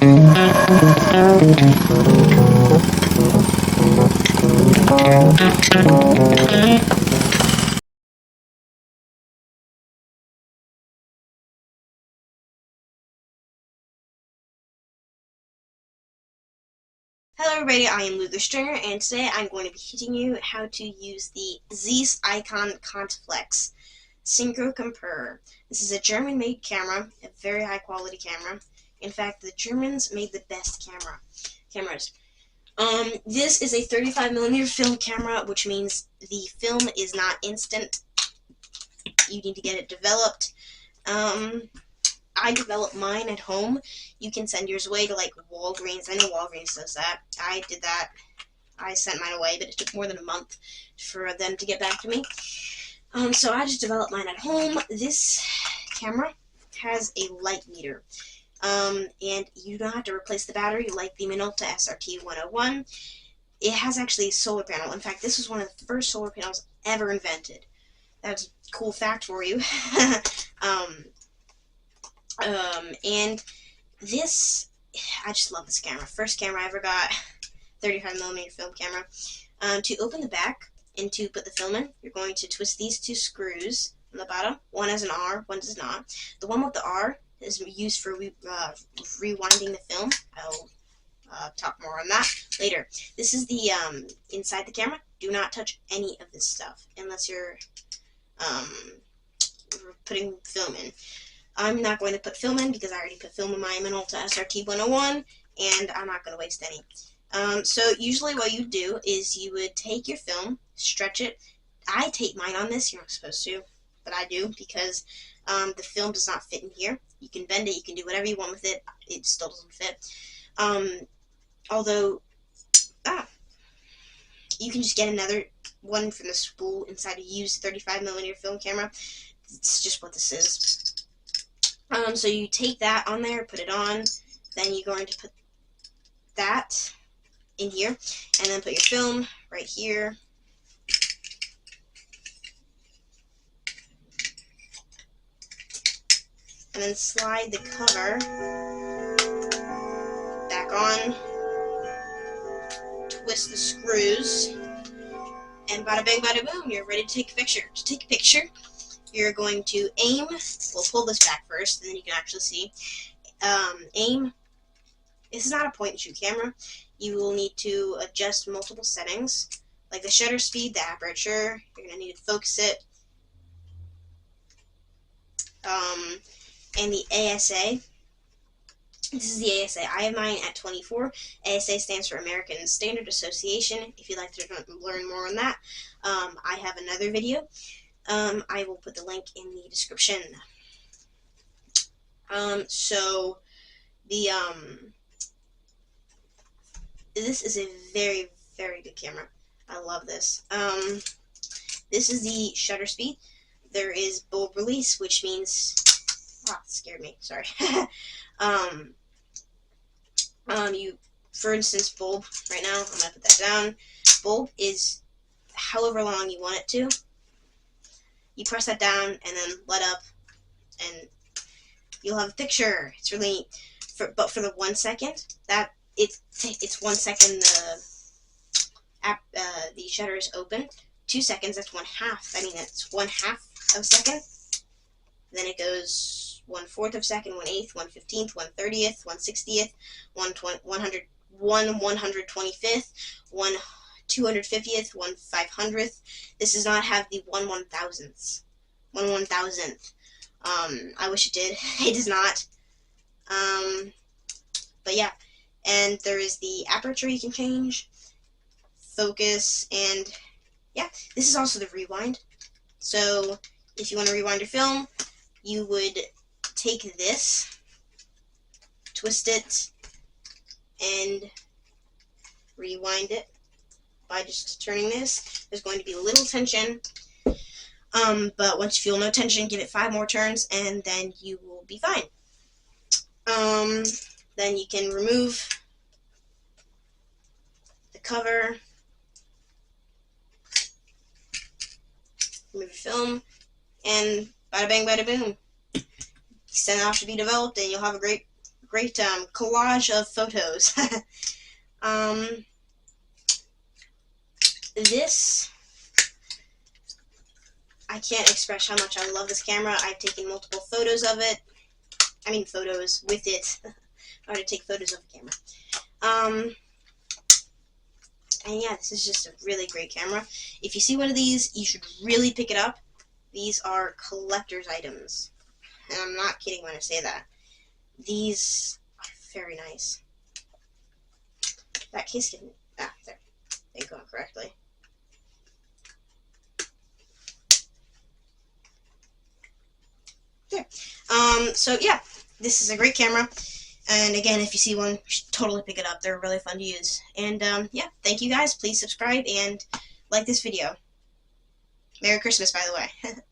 Hello everybody, I am Luger Stringer, and today I'm going to be teaching you how to use the Zeiss Ikon Conteflex Synchro Compur. This is a German-made camera, a very high-quality camera. In fact, the Germans made the best cameras. This is a 35mm film camera, which means the film is not instant. You need to get it developed. I developed mine at home. You can send yours away to like Walgreens. I know Walgreens does that. I did that. I sent mine away, but it took more than a month for them to get back to me. So I just developed mine at home. This camera has a light meter. And you don't have to replace the battery like the Minolta SRT 101. It has actually a solar panel. In fact, this was one of the first solar panels ever invented. That's a cool fact for you. And this, I just love this camera. First camera I ever got, 35mm film camera. To open the back and to put the film in, you're going to twist these two screws on the bottom. One has an R, one does not. The one with the R is used for rewinding the film. I'll talk more on that later. This is the inside the camera. Do not touch any of this stuff unless you're putting film in. I'm not going to put film in because I already put film in my Minolta SRT 101, and I'm not going to waste any. So usually what you do is you would take your film, stretch it. I tape mine on this. You're not supposed to, but I do because the film does not fit in here. You can bend it. You can do whatever you want with it. It still doesn't fit. Although, you can just get another one from the spool inside a used 35mm film camera. It's just what this is. So you take that on there, put it on, then you're going to put that in here, and then put your film right here. And then slide the cover back on, twist the screws, and bada bang bada boom, you're ready to take a picture. To take a picture, you're going to aim. We'll pull this back first, and then you can actually see. Aim. This is not a point-and-shoot camera. You will need to adjust multiple settings, like the shutter speed, the aperture. You're going to need to focus it. And the ASA. This is the ASA. I have mine at 24. ASA stands for American Standard Association. If you'd like to learn more on that, I have another video. I will put the link in the description. So the this is a very, very good camera. I love this. This is the shutter speed. There is bulb release, which means it scared me. Sorry. You, for instance, bulb. Right now, I'm gonna put that down. Bulb is however long you want it to. You press that down and then let up, and you'll have a picture. It's really neat. But for the 1 second, that it's 1 second. The shutter is open. 2 seconds. That's 1/2. I mean, that's 1/2 of a second. Then it goes 1/4 of a second, 1/8, 1/15, 1/30, 1/60, 1/125th, 1/250th, 1/500th. This does not have the 1/1000th. 1/1000th. I wish it did. It does not. But yeah. And there is the aperture you can change, focus, and yeah. This is also the rewind. So if you want to rewind your film, you would take this, twist it, and rewind it by just turning this. There's going to be a little tension, but once you feel no tension, give it 5 more turns, and then you will be fine. Then you can remove the cover, remove your film, and bada bang bada boom. Send it off to be developed, and you'll have a great great collage of photos. This, I can't express how much I love this camera. I've taken multiple photos of it. I mean photos with it. Or to take photos of the camera. And yeah, this is just a really great camera. If you see one of these, you should really pick it up. These are collector's items. And I'm not kidding when I say that. These are very nice. That case can... Ah, there. They're going correctly. There. So yeah, this is a great camera. And again, if you see one, you should totally pick it up. They're really fun to use. And yeah, thank you guys. Please subscribe and like this video. Merry Christmas, by the way.